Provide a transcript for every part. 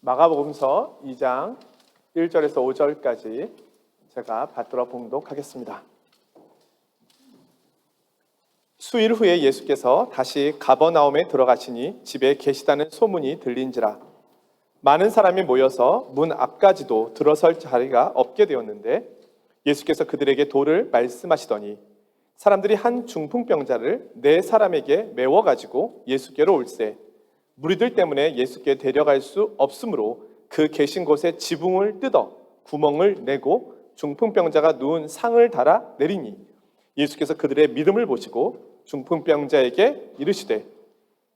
마가복음서 2장 1절에서 5절까지 제가 받들어 봉독하겠습니다. 수일 후에 예수께서 다시 가버나움에 들어가시니 집에 계시다는 소문이 들린지라 많은 사람이 모여서 문 앞까지도 들어설 자리가 없게 되었는데 예수께서 그들에게 도를 말씀하시더니 사람들이 한 중풍병자를 네 사람에게 메워가지고 예수께로 올세 무리들 때문에 예수께 데려갈 수 없으므로 그 계신 곳에 지붕을 뜯어 구멍을 내고 중풍병자가 누운 상을 달아 내리니 예수께서 그들의 믿음을 보시고 중풍병자에게 이르시되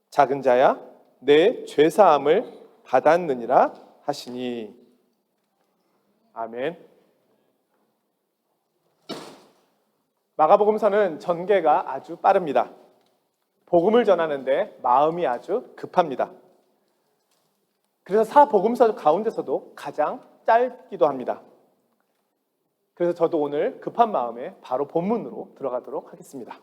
작은 자야 내 죄사함을 받았느니라 하시니. 아멘. 마가복음서는 전개가 아주 빠릅니다. 복음을 전하는데 마음이 아주 급합니다. 그래서 사복음서 가운데서도 가장 짧기도 합니다. 그래서 저도 오늘 급한 마음에 바로 본문으로 들어가도록 하겠습니다.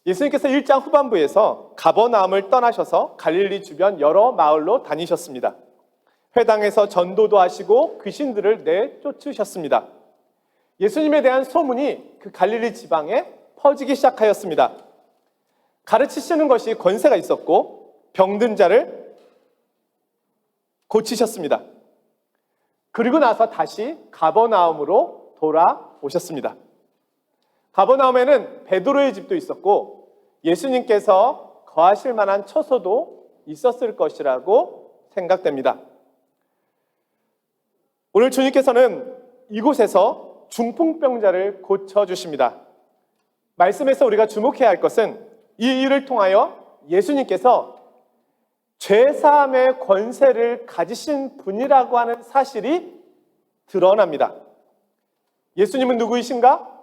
예수님께서 1장 후반부에서 가버나움을 떠나셔서 갈릴리 주변 여러 마을로 다니셨습니다. 회당에서 전도도 하시고 귀신들을 내쫓으셨습니다. 예수님에 대한 소문이 그 갈릴리 지방에 퍼지기 시작하였습니다. 가르치시는 것이 권세가 있었고 병든 자를 고치셨습니다. 그리고 나서 다시 가버나움으로 돌아오셨습니다. 가버나움에는 베드로의 집도 있었고 예수님께서 거하실 만한 처소도 있었을 것이라고 생각됩니다. 오늘 주님께서는 이곳에서 중풍병자를 고쳐주십니다. 말씀에서 우리가 주목해야 할 것은 이 일을 통하여 예수님께서 죄사함의 권세를 가지신 분이라고 하는 사실이 드러납니다. 예수님은 누구이신가?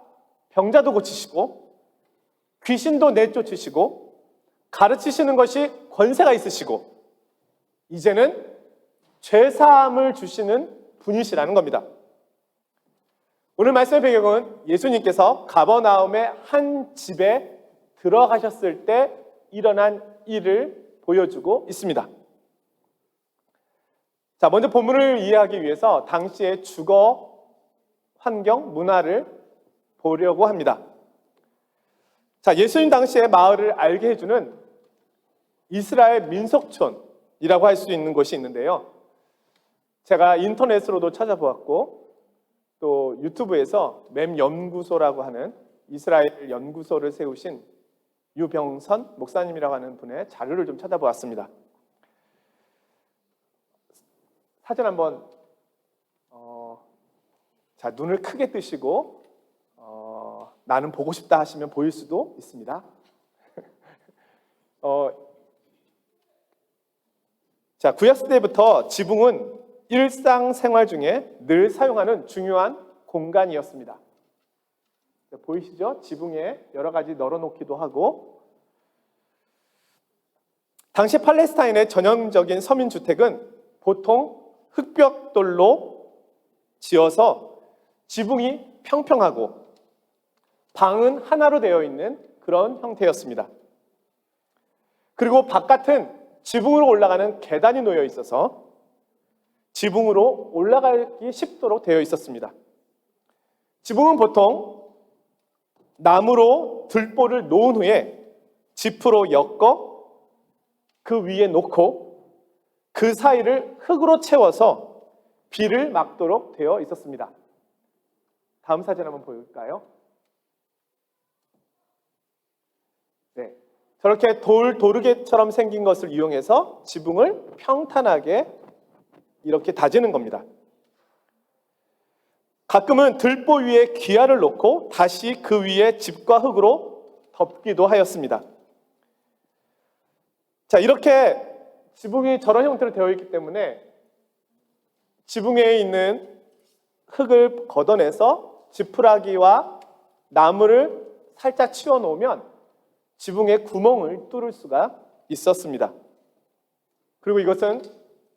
병자도 고치시고 귀신도 내쫓으시고 가르치시는 것이 권세가 있으시고 이제는 죄사함을 주시는 분이시라는 겁니다. 오늘 말씀의 배경은 예수님께서 가버나움의 한 집에 들어가셨을 때 일어난 일을 보여주고 있습니다. 자, 먼저 본문을 이해하기 위해서 당시의 주거 환경, 문화를 보려고 합니다. 자, 예수님 당시의 마을을 알게 해주는 이스라엘 민속촌이라고 할 수 있는 곳이 있는데요. 제가 인터넷으로도 찾아보았고 또 유튜브에서 맴 연구소라고 하는 이스라엘 연구소를 세우신 유병선 목사님이라고 하는 분의 자료를 좀 찾아보았습니다. 사진 한번 자, 눈을 크게 뜨시고 나는 보고 싶다 하시면 보일 수도 있습니다. 자, 구약시대부터 지붕은 일상생활 중에 늘 사용하는 중요한 공간이었습니다. 보이시죠? 지붕에 여러 가지 널어놓기도 하고 당시 팔레스타인의 전형적인 서민주택은 보통 흙벽돌로 지어서 지붕이 평평하고 방은 하나로 되어 있는 그런 형태였습니다. 그리고 바깥은 지붕으로 올라가는 계단이 놓여 있어서 지붕으로 올라가기 쉽도록 되어 있었습니다. 지붕은 보통 나무로 들보를 놓은 후에 지프로 엮어 그 위에 놓고 그 사이를 흙으로 채워서 비를 막도록 되어 있었습니다. 다음 사진 한번 볼까요? 네, 저렇게 도르게처럼 생긴 것을 이용해서 지붕을 평탄하게 이렇게 다지는 겁니다. 가끔은 들보 위에 기아를 놓고 다시 그 위에 집과 흙으로 덮기도 하였습니다. 자, 이렇게 지붕이 저런 형태로 되어 있기 때문에 지붕에 있는 흙을 걷어내서 지푸라기와 나무를 살짝 치워 놓으면 지붕에 구멍을 뚫을 수가 있었습니다. 그리고 이것은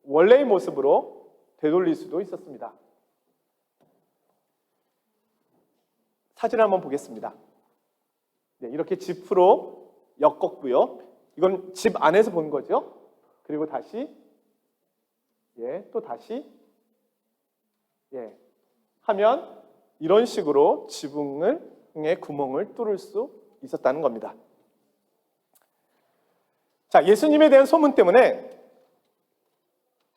원래의 모습으로 되돌릴 수도 있었습니다. 사진을 한번 보겠습니다. 네, 이렇게 지프로 엮었고요. 이건 집 안에서 본 거죠. 그리고 다시 때 또 다시 하면 이런 식으로 지붕의 구멍을 뚫을 수 있었다는 겁니다. 자, 예수님에 대한 소문 때문에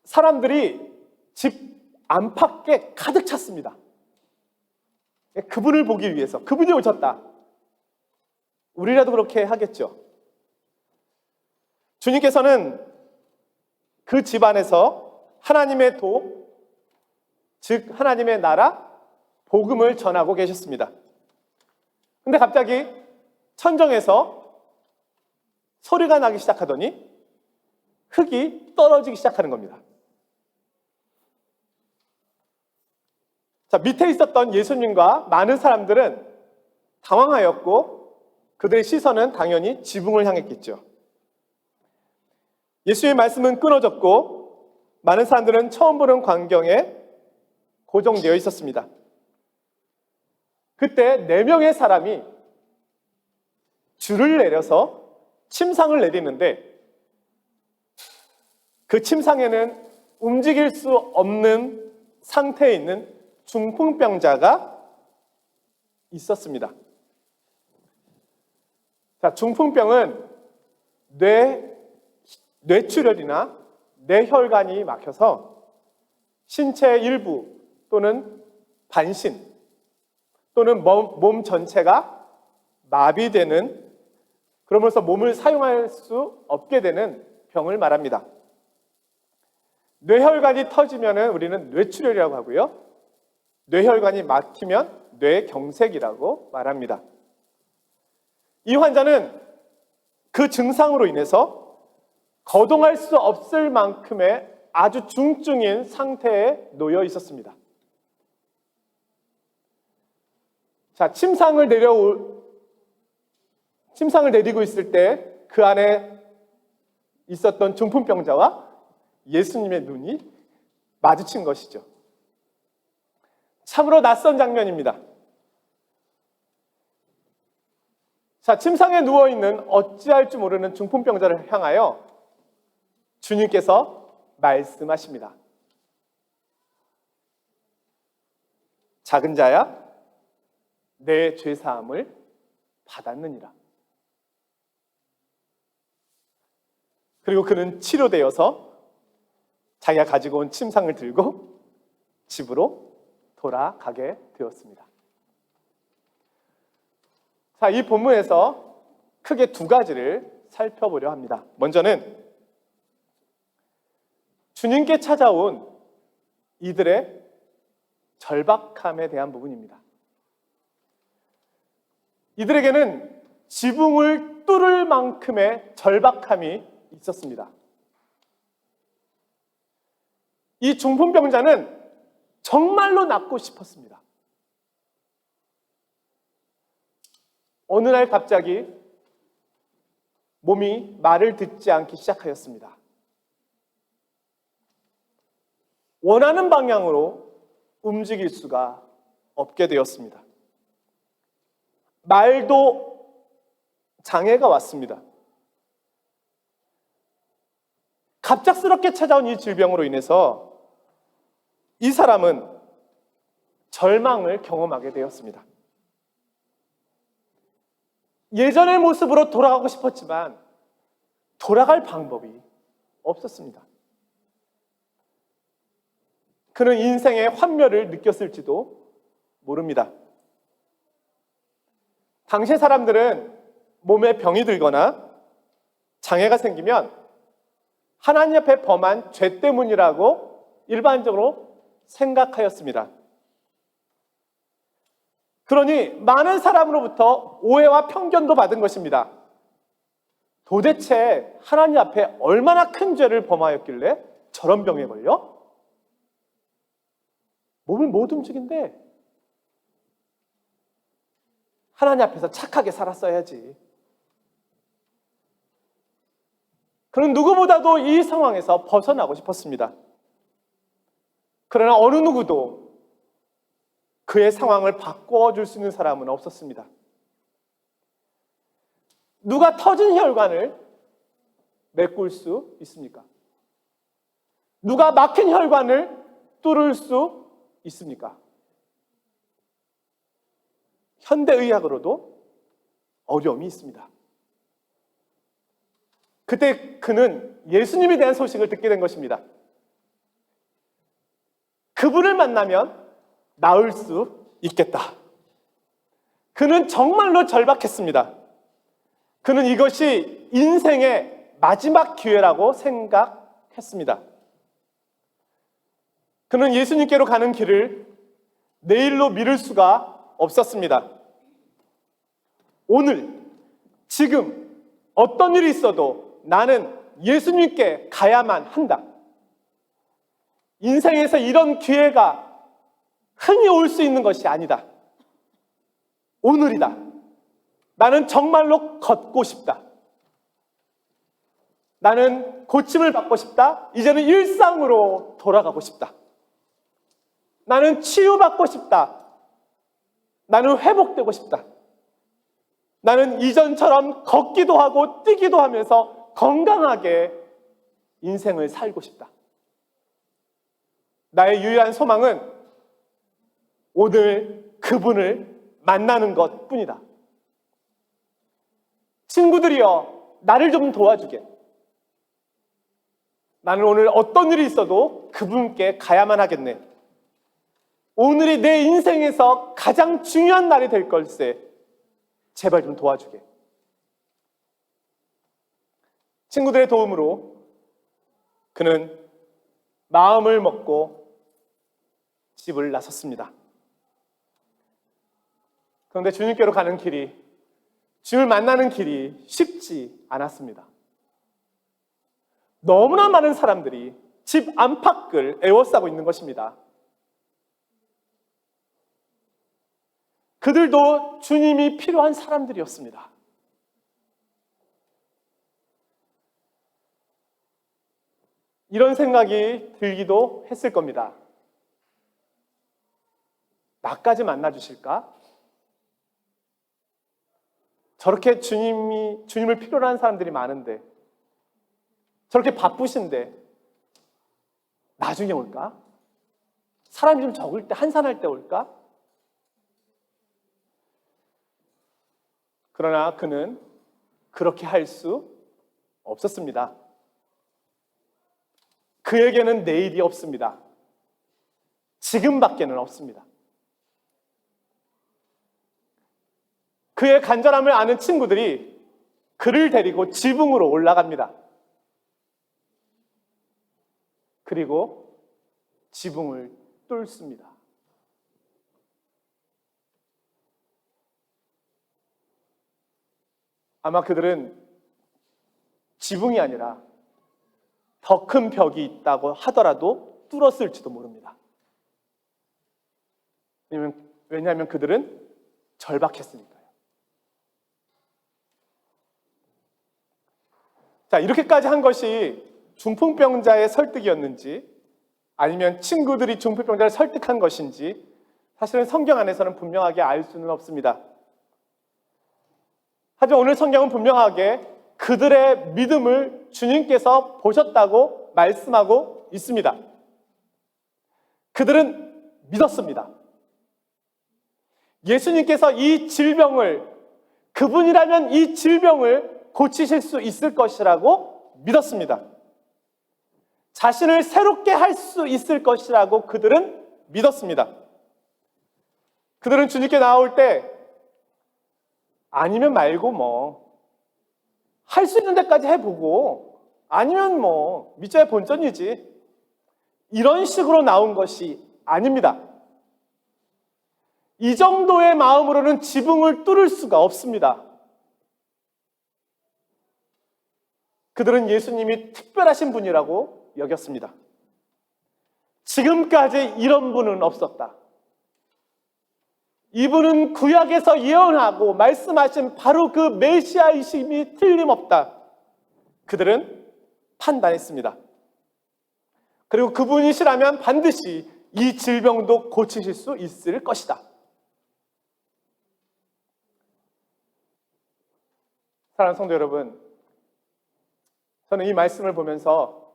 사람들이 집 안팎에 가득 찼습니다. 그분을 보기 위해서, 그분이 오셨다. 우리라도 그렇게 하겠죠. 주님께서는 그 집안에서 하나님의 도, 즉 하나님의 나라, 복음을 전하고 계셨습니다. 근데 갑자기 천정에서 소리가 나기 시작하더니 흙이 떨어지기 시작하는 겁니다. 자, 밑에 있었던 예수님과 많은 사람들은 당황하였고 그들의 시선은 당연히 지붕을 향했겠죠. 예수의 말씀은 끊어졌고 많은 사람들은 처음 보는 광경에 고정되어 있었습니다. 그때 4명의 사람이 줄을 내려서 침상을 내리는데 그 침상에는 움직일 수 없는 상태에 있는 중풍병자가 있었습니다. 자, 중풍병은 뇌출혈이나 뇌혈관이 막혀서 신체 일부 또는 반신 또는 몸 전체가 마비되는, 그러면서 몸을 사용할 수 없게 되는 병을 말합니다. 뇌혈관이 터지면 우리는 뇌출혈이라고 하고요. 뇌혈관이 막히면 뇌경색이라고 말합니다. 이 환자는 그 증상으로 인해서 거동할 수 없을 만큼의 아주 중증인 상태에 놓여 있었습니다. 자, 침상을 내리고 있을 때 그 안에 있었던 중풍병자와 예수님의 눈이 마주친 것이죠. 참으로 낯선 장면입니다. 자, 침상에 누워있는 어찌할 줄 모르는 중풍병자를 향하여 주님께서 말씀하십니다. 작은 자야, 내 죄사함을 받았느니라. 그리고 그는 치료되어서 자기가 가지고 온 침상을 들고 집으로 돌아가게 되었습니다. 자, 이 본문에서 크게 2가지를 살펴보려 합니다. 먼저는 주님께 찾아온 이들의 절박함에 대한 부분입니다. 이들에게는 지붕을 뚫을 만큼의 절박함이 있었습니다. 이 중풍병자는 정말로 낫고 싶었습니다. 어느 날 갑자기 몸이 말을 듣지 않기 시작하였습니다. 원하는 방향으로 움직일 수가 없게 되었습니다. 말도 장애가 왔습니다. 갑작스럽게 찾아온 이 질병으로 인해서 이 사람은 절망을 경험하게 되었습니다. 예전의 모습으로 돌아가고 싶었지만 돌아갈 방법이 없었습니다. 그는 인생의 환멸을 느꼈을지도 모릅니다. 당시 사람들은 몸에 병이 들거나 장애가 생기면 하나님 앞에 범한 죄 때문이라고 일반적으로 생각하였습니다. 그러니 많은 사람으로부터 오해와 편견도 받은 것입니다. 도대체 하나님 앞에 얼마나 큰 죄를 범하였길래 저런 병에 걸려? 몸을 못 움직인데 하나님 앞에서 착하게 살았어야지. 그는 누구보다도 이 상황에서 벗어나고 싶었습니다. 그러나 어느 누구도 그의 상황을 바꿔줄 수 있는 사람은 없었습니다. 누가 터진 혈관을 메꿀 수 있습니까? 누가 막힌 혈관을 뚫을 수 있습니까? 현대의학으로도 어려움이 있습니다. 그때 그는 예수님에 대한 소식을 듣게 된 것입니다. 그분을 만나면 나을 수 있겠다. 그는 정말로 절박했습니다. 그는 이것이 인생의 마지막 기회라고 생각했습니다. 그는 예수님께로 가는 길을 내일로 미룰 수가 없었습니다. 오늘, 지금 어떤 일이 있어도 나는 예수님께 가야만 한다. 인생에서 이런 기회가 흔히 올 수 있는 것이 아니다. 오늘이다. 나는 정말로 걷고 싶다. 나는 고침을 받고 싶다. 이제는 일상으로 돌아가고 싶다. 나는 치유받고 싶다. 나는 회복되고 싶다. 나는 이전처럼 걷기도 하고 뛰기도 하면서 건강하게 인생을 살고 싶다. 나의 유일한 소망은 오늘 그분을 만나는 것 뿐이다. 친구들이여, 나를 좀 도와주게. 나는 오늘 어떤 일이 있어도 그분께 가야만 하겠네. 오늘이 내 인생에서 가장 중요한 날이 될 걸세. 제발 좀 도와주게. 친구들의 도움으로 그는 마음을 먹고 집을 나섰습니다. 그런데 주님께로 가는 길이, 주님을 만나는 길이 쉽지 않았습니다. 너무나 많은 사람들이 집 안팎을 에워싸고 있는 것입니다. 그들도 주님이 필요한 사람들이었습니다. 이런 생각이 들기도 했을 겁니다. 나까지 만나주실까? 저렇게 주님을 필요로 하는 사람들이 많은데, 저렇게 바쁘신데 나중에 올까? 사람이 좀 적을 때, 한산할 때 올까? 그러나 그는 그렇게 할 수 없었습니다. 그에게는 내일이 없습니다. 지금밖에는 없습니다. 그의 간절함을 아는 친구들이 그를 데리고 지붕으로 올라갑니다. 그리고 지붕을 뚫습니다. 아마 그들은 지붕이 아니라 더 큰 벽이 있다고 하더라도 뚫었을지도 모릅니다. 왜냐하면 그들은 절박했으니까요. 자, 이렇게까지 한 것이 중풍병자의 설득이었는지 아니면 친구들이 중풍병자를 설득한 것인지 사실은 성경 안에서는 분명하게 알 수는 없습니다. 하지만 오늘 성경은 분명하게 그들의 믿음을 주님께서 보셨다고 말씀하고 있습니다. 그들은 믿었습니다. 예수님께서 이 질병을, 그분이라면 이 질병을 고치실 수 있을 것이라고 믿었습니다. 자신을 새롭게 할 수 있을 것이라고 그들은 믿었습니다. 그들은 주님께 나올 때 아니면 말고 뭐 할 수 있는 데까지 해보고 아니면 뭐 믿자야 본전이지, 이런 식으로 나온 것이 아닙니다. 이 정도의 마음으로는 지붕을 뚫을 수가 없습니다. 그들은 예수님이 특별하신 분이라고 여겼습니다. 지금까지 이런 분은 없었다. 이분은 구약에서 예언하고 말씀하신 바로 그 메시아이심이 틀림없다. 그들은 판단했습니다. 그리고 그분이시라면 반드시 이 질병도 고치실 수 있을 것이다. 사랑하는 성도 여러분, 저는 이 말씀을 보면서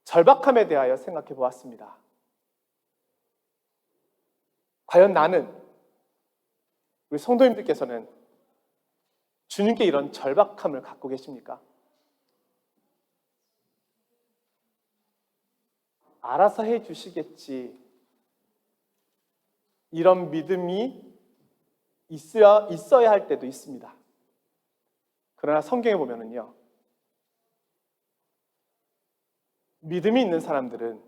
절박함에 대하여 생각해 보았습니다. 과연 나는, 우리 성도님들께서는 주님께 이런 절박함을 갖고 계십니까? 알아서 해 주시겠지, 이런 믿음이 있어야 할 때도 있습니다. 그러나 성경에 보면은요, 믿음이 있는 사람들은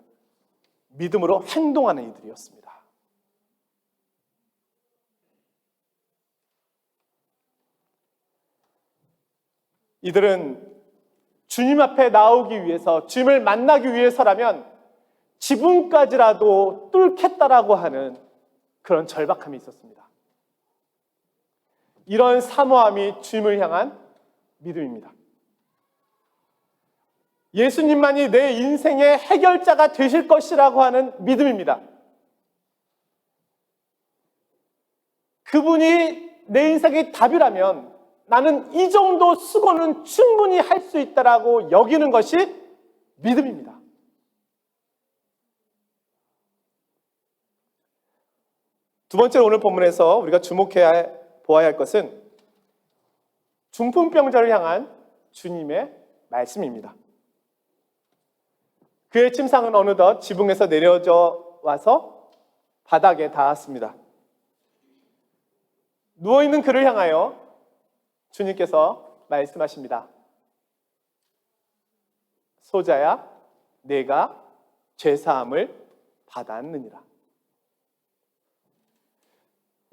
믿음으로 행동하는 이들이었습니다. 이들은 주님 앞에 나오기 위해서, 주님을 만나기 위해서라면 지붕까지라도 뚫겠다라고 하는 그런 절박함이 있었습니다. 이런 사모함이 주님을 향한 믿음입니다. 예수님만이 내 인생의 해결자가 되실 것이라고 하는 믿음입니다. 그분이 내 인생의 답이라면 나는 이 정도 수고는 충분히 할 수 있다라고 여기는 것이 믿음입니다. 두 번째로 오늘 본문에서 우리가 주목해 보아야 할 것은 중풍병자를 향한 주님의 말씀입니다. 그의 침상은 어느덧 지붕에서 내려져 와서 바닥에 닿았습니다. 누워있는 그를 향하여 주님께서 말씀하십니다. 소자야, 내가 죄사함을 받았느니라.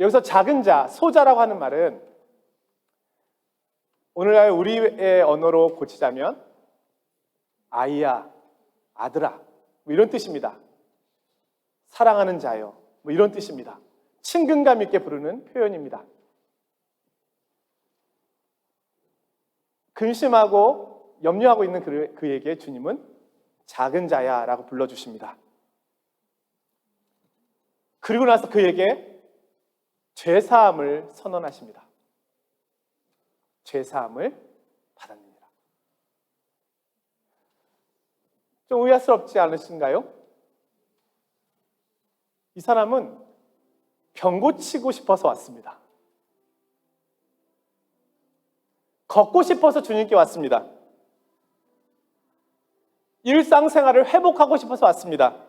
여기서 작은 자, 소자라고 하는 말은 오늘날 우리의 언어로 고치자면 아이야, 아들아, 뭐 이런 뜻입니다. 사랑하는 자요, 뭐 이런 뜻입니다. 친근감 있게 부르는 표현입니다. 근심하고 염려하고 있는 그에게 주님은 작은 자야 라고 불러주십니다. 그리고 나서 그에게 죄사함을 선언하십니다. 죄사함을 받았느니라. 좀 의아스럽지 않으신가요? 이 사람은 병 고치고 싶어서 왔습니다. 걷고 싶어서 주님께 왔습니다. 일상생활을 회복하고 싶어서 왔습니다.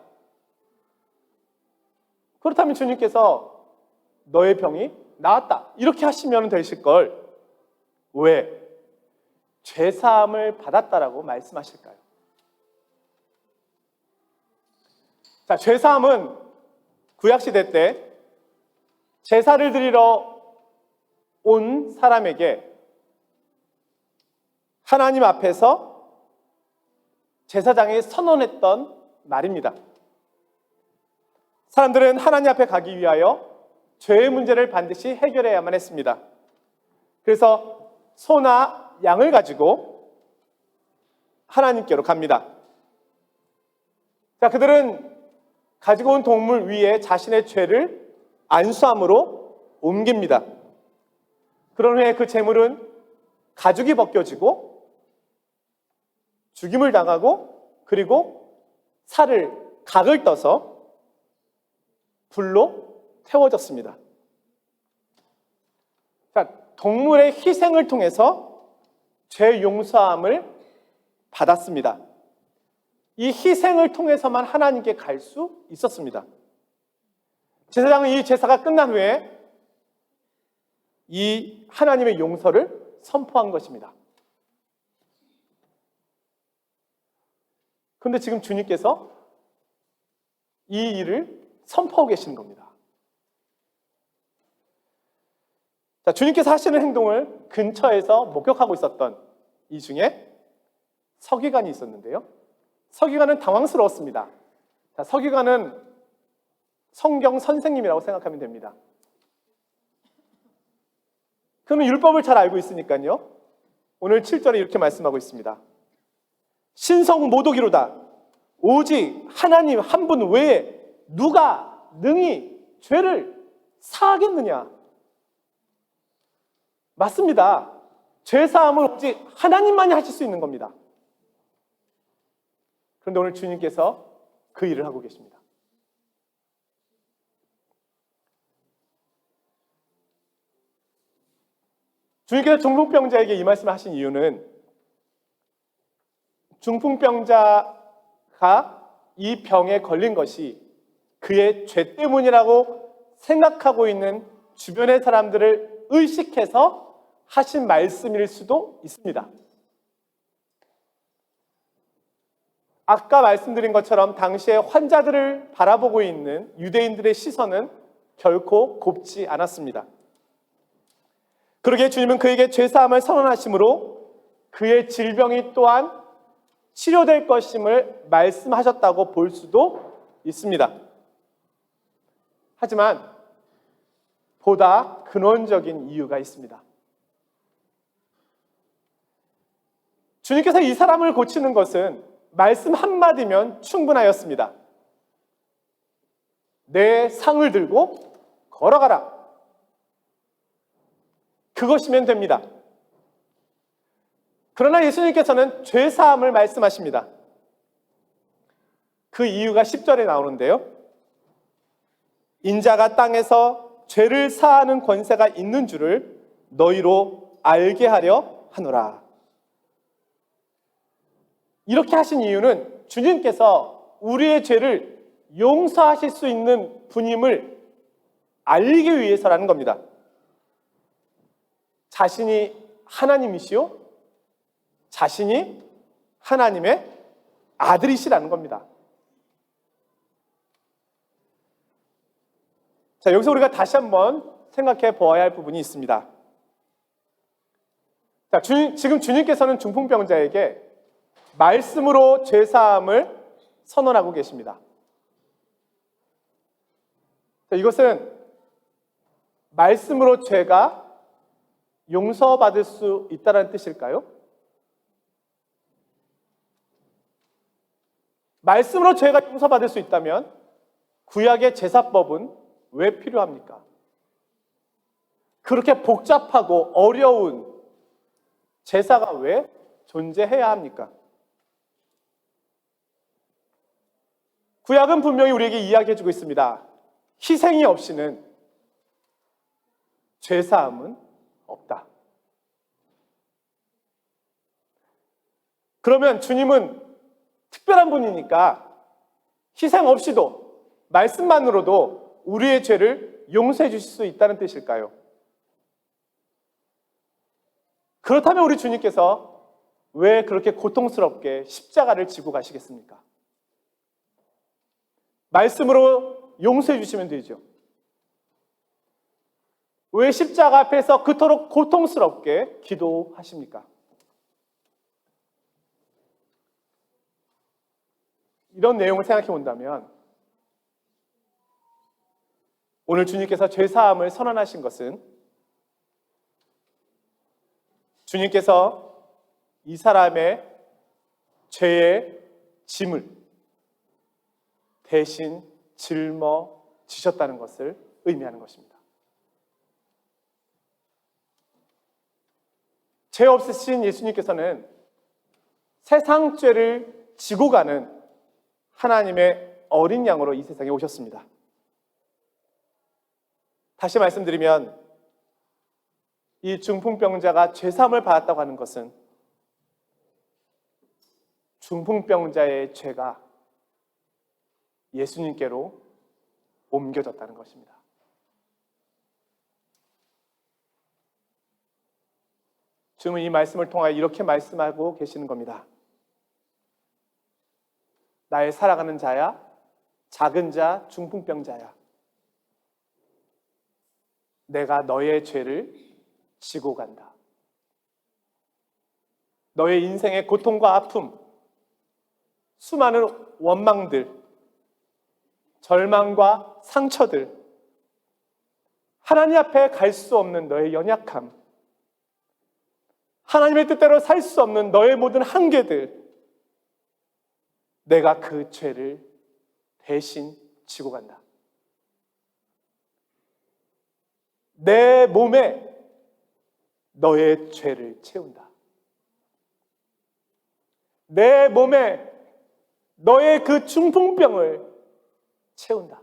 그렇다면 주님께서 너의 병이 나았다 이렇게 하시면 되실 걸 왜 죄사함을 받았다라고 말씀하실까요? 자, 죄사함은 구약시대 때 제사를 드리러 온 사람에게 하나님 앞에서 제사장이 선언했던 말입니다. 사람들은 하나님 앞에 가기 위하여 죄의 문제를 반드시 해결해야만 했습니다. 그래서 소나 양을 가지고 하나님께로 갑니다. 자, 그들은 가지고 온 동물 위에 자신의 죄를 안수함으로 옮깁니다. 그런 후에 그 제물은 가죽이 벗겨지고 죽임을 당하고 그리고 각을 떠서 불로 태워졌습니다. 자, 동물의 희생을 통해서 죄 용서함을 받았습니다. 이 희생을 통해서만 하나님께 갈 수 있었습니다. 제사장은 이 제사가 끝난 후에 이 하나님의 용서를 선포한 것입니다. 그런데 지금 주님께서 이 일을 선포하고 계시는 겁니다. 자, 주님께서 하시는 행동을 근처에서 목격하고 있었던 이 중에 서기관이 있었는데요. 서기관은 당황스러웠습니다. 자, 서기관은 성경 선생님이라고 생각하면 됩니다. 그는 율법을 잘 알고 있으니까요. 오늘 7절에 이렇게 말씀하고 있습니다. 신성 모독이로다. 오직 하나님 한 분 외에 누가 능히 죄를 사하겠느냐. 맞습니다. 죄사함은 오직 하나님만이 하실 수 있는 겁니다. 그런데 오늘 주님께서 그 일을 하고 계십니다. 주님께서 중풍병자에게 이 말씀을 하신 이유는 중풍병자가 이 병에 걸린 것이 그의 죄 때문이라고 생각하고 있는 주변의 사람들을 의식해서 하신 말씀일 수도 있습니다. 아까 말씀드린 것처럼 당시에 환자들을 바라보고 있는 유대인들의 시선은 결코 곱지 않았습니다. 그러기에 주님은 그에게 죄사함을 선언하심으로 그의 질병이 또한 치료될 것임을 말씀하셨다고 볼 수도 있습니다. 하지만 보다 근원적인 이유가 있습니다. 주님께서 이 사람을 고치는 것은 말씀 한마디면 충분하였습니다. 내 상을 들고 걸어가라. 그것이면 됩니다. 그러나 예수님께서는 죄사함을 말씀하십니다. 그 이유가 10절에 나오는데요. 인자가 땅에서 죄를 사하는 권세가 있는 줄을 너희로 알게 하려 하노라. 이렇게 하신 이유는 주님께서 우리의 죄를 용서하실 수 있는 분임을 알리기 위해서라는 겁니다. 자신이 하나님이시요, 자신이 하나님의 아들이시라는 겁니다. 자, 여기서 우리가 다시 한번 생각해 보아야 할 부분이 있습니다. 자, 지금 주님께서는 중풍병자에게 말씀으로 죄사함을 선언하고 계십니다. 자, 이것은 말씀으로 죄가 용서받을 수 있다는 뜻일까요? 말씀으로 죄가 용서받을 수 있다면 구약의 제사법은 왜 필요합니까? 그렇게 복잡하고 어려운 제사가 왜 존재해야 합니까? 구약은 분명히 우리에게 이야기해주고 있습니다. 희생이 없이는 죄사함은 없다. 그러면 주님은 특별한 분이니까 희생 없이도 말씀만으로도 우리의 죄를 용서해 주실 수 있다는 뜻일까요? 그렇다면 우리 주님께서 왜 그렇게 고통스럽게 십자가를 지고 가시겠습니까? 말씀으로 용서해 주시면 되죠. 왜 십자가 앞에서 그토록 고통스럽게 기도하십니까? 이런 내용을 생각해 본다면 오늘 주님께서 죄사함을 선언하신 것은 주님께서 이 사람의 죄의 짐을 대신 짊어지셨다는 것을 의미하는 것입니다. 죄 없으신 예수님께서는 세상 죄를 지고 가는 하나님의 어린 양으로 이 세상에 오셨습니다. 다시 말씀드리면 이 중풍병자가 죄사함을 받았다고 하는 것은 중풍병자의 죄가 예수님께로 옮겨졌다는 것입니다. 주님은 이 말씀을 통하여 이렇게 말씀하고 계시는 겁니다. 나의 사랑하는 자야, 작은 자, 중풍병자야. 내가 너의 죄를 지고 간다. 너의 인생의 고통과 아픔, 수많은 원망들, 절망과 상처들, 하나님 앞에 갈 수 없는 너의 연약함, 하나님의 뜻대로 살 수 없는 너의 모든 한계들, 내가 그 죄를 대신 지고 간다. 내 몸에 너의 죄를 채운다. 내 몸에 너의 그 중풍병을 채운다.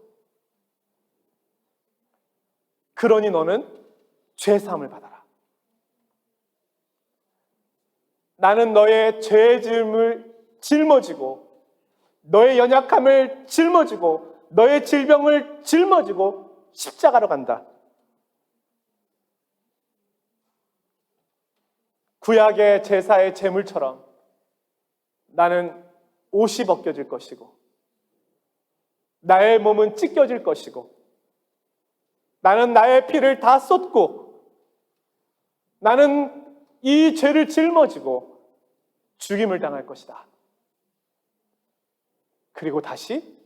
그러니 너는 죄사함을 받아라. 나는 너의 죄의 짐을 짊어지고 너의 연약함을 짊어지고 너의 질병을 짊어지고 십자가로 간다. 구약의 제사의 제물처럼 나는 옷이 벗겨질 것이고 나의 몸은 찢겨질 것이고 나는 나의 피를 다 쏟고 나는 이 죄를 짊어지고 죽임을 당할 것이다. 그리고 다시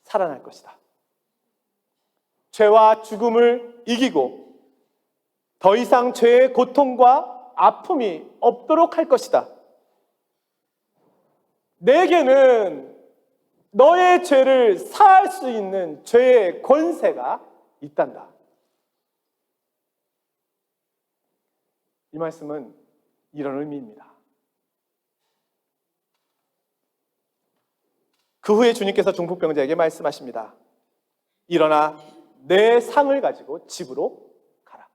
살아날 것이다. 죄와 죽음을 이기고 더 이상 죄의 고통과 아픔이 없도록 할 것이다. 내게는 너의 죄를 사할 수 있는 죄의 권세가 있단다. 이 말씀은 이런 의미입니다. 그 후에 주님께서 중풍병자에게 말씀하십니다. 일어나 내 상을 가지고 집으로 가라.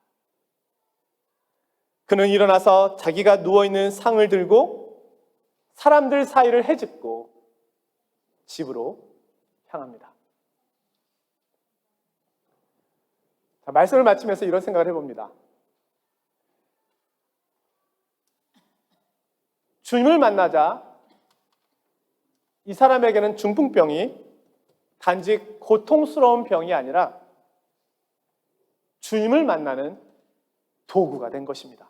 그는 일어나서 자기가 누워있는 상을 들고 사람들 사이를 헤집고 집으로 향합니다. 자, 말씀을 마치면서 이런 생각을 해봅니다. 주님을 만나자 이 사람에게는 중풍병이 단지 고통스러운 병이 아니라 주님을 만나는 도구가 된 것입니다.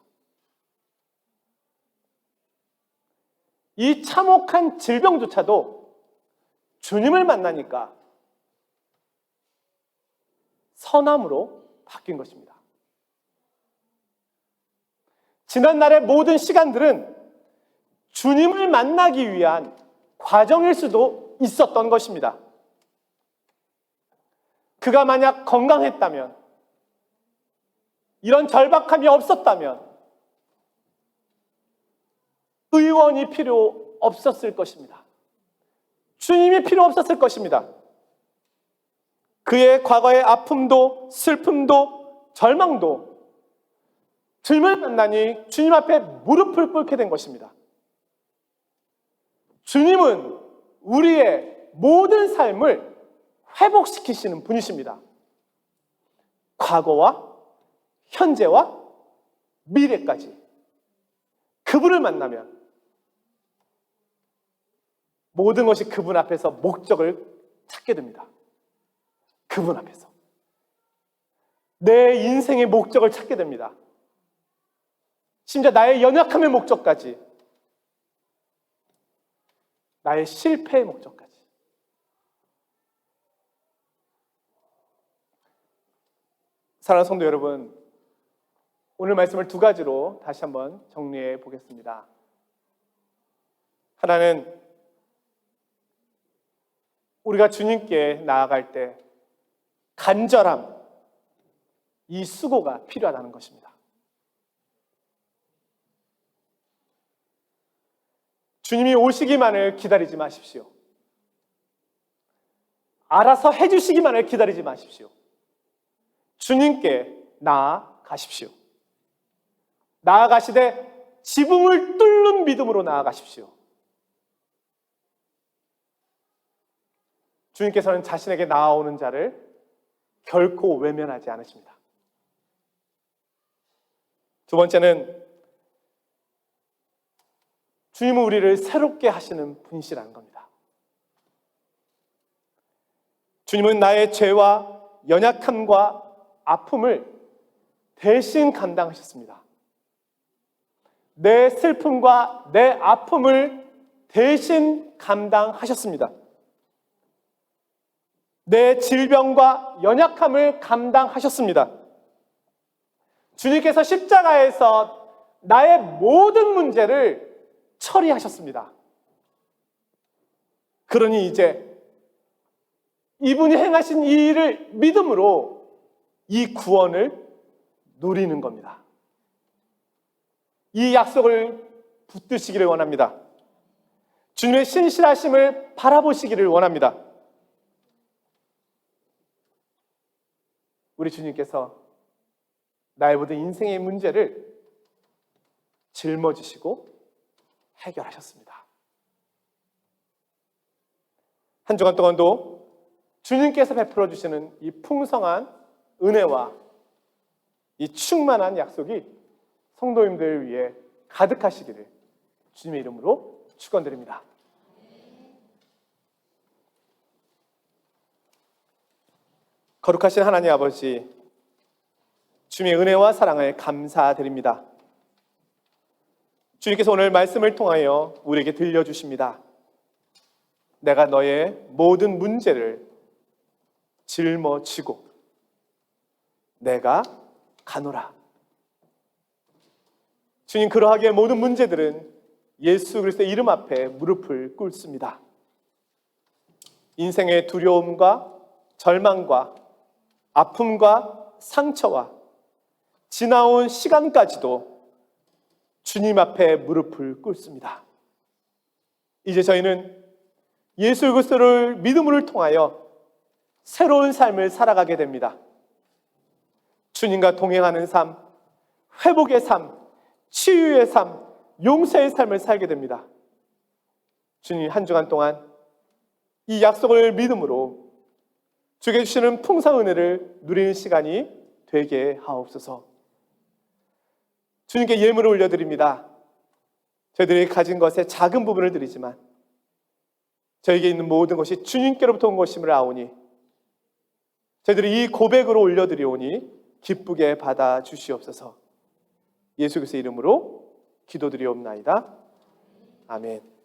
이 참혹한 질병조차도 주님을 만나니까 선함으로 바뀐 것입니다. 지난날의 모든 시간들은 주님을 만나기 위한 과정일 수도 있었던 것입니다. 그가 만약 건강했다면, 이런 절박함이 없었다면 의원이 필요 없었을 것입니다. 주님이 필요 없었을 것입니다. 그의 과거의 아픔도 슬픔도 절망도 주님을 만나니 주님 앞에 무릎을 꿇게 된 것입니다. 주님은 우리의 모든 삶을 회복시키시는 분이십니다. 과거와 현재와 미래까지 그분을 만나면 모든 것이 그분 앞에서 목적을 찾게 됩니다. 그분 앞에서 내 인생의 목적을 찾게 됩니다. 심지어 나의 연약함의 목적까지, 나의 실패의 목적까지. 사랑하는 성도 여러분, 오늘 말씀을 두 가지로 다시 한번 정리해 보겠습니다. 하나는 우리가 주님께 나아갈 때 간절함, 이 수고가 필요하다는 것입니다. 주님이 오시기만을 기다리지 마십시오. 알아서 해주시기만을 기다리지 마십시오. 주님께 나아가십시오. 나아가시되 지붕을 뚫는 믿음으로 나아가십시오. 주님께서는 자신에게 나아오는 자를 결코 외면하지 않으십니다. 두 번째는 주님은 우리를 새롭게 하시는 분이시라는 겁니다. 주님은 나의 죄와 연약함과 아픔을 대신 감당하셨습니다. 내 슬픔과 내 아픔을 대신 감당하셨습니다. 내 질병과 연약함을 감당하셨습니다. 주님께서 십자가에서 나의 모든 문제를 처리하셨습니다. 그러니 이제 이분이 행하신 이 일을 믿음으로 이 구원을 누리는 겁니다. 이 약속을 붙드시기를 원합니다. 주님의 신실하심을 바라보시기를 원합니다. 우리 주님께서 나의 모든 인생의 문제를 짊어지시고 해결하셨습니다. 한 주간 동안도 주님께서 베풀어 주시는 이 풍성한 은혜와 이 충만한 약속이 성도님들 위해 가득하시기를 주님의 이름으로 축원드립니다. 거룩하신 하나님 아버지, 주님의 은혜와 사랑을 감사드립니다. 주님께서 오늘 말씀을 통하여 우리에게 들려주십니다. 내가 너의 모든 문제를 짊어지고 내가 가노라. 주님, 그러하기에 모든 문제들은 예수 그리스도의 이름 앞에 무릎을 꿇습니다. 인생의 두려움과 절망과 아픔과 상처와 지나온 시간까지도 주님 앞에 무릎을 꿇습니다. 이제 저희는 예수 그리스도를 믿음을 통하여 새로운 삶을 살아가게 됩니다. 주님과 동행하는 삶, 회복의 삶, 치유의 삶, 용서의 삶을 살게 됩니다. 주님, 한 주간 동안 이 약속을 믿음으로 주께 주시는 풍성한 은혜를 누리는 시간이 되게 하옵소서. 주님께 예물을 올려드립니다. 저희들이 가진 것의 작은 부분을 드리지만 저에게 있는 모든 것이 주님께로부터 온 것임을 아오니 저희들이 이 고백으로 올려드리오니 기쁘게 받아 주시옵소서. 예수 그리스도의 이름으로 기도드리옵나이다. 아멘.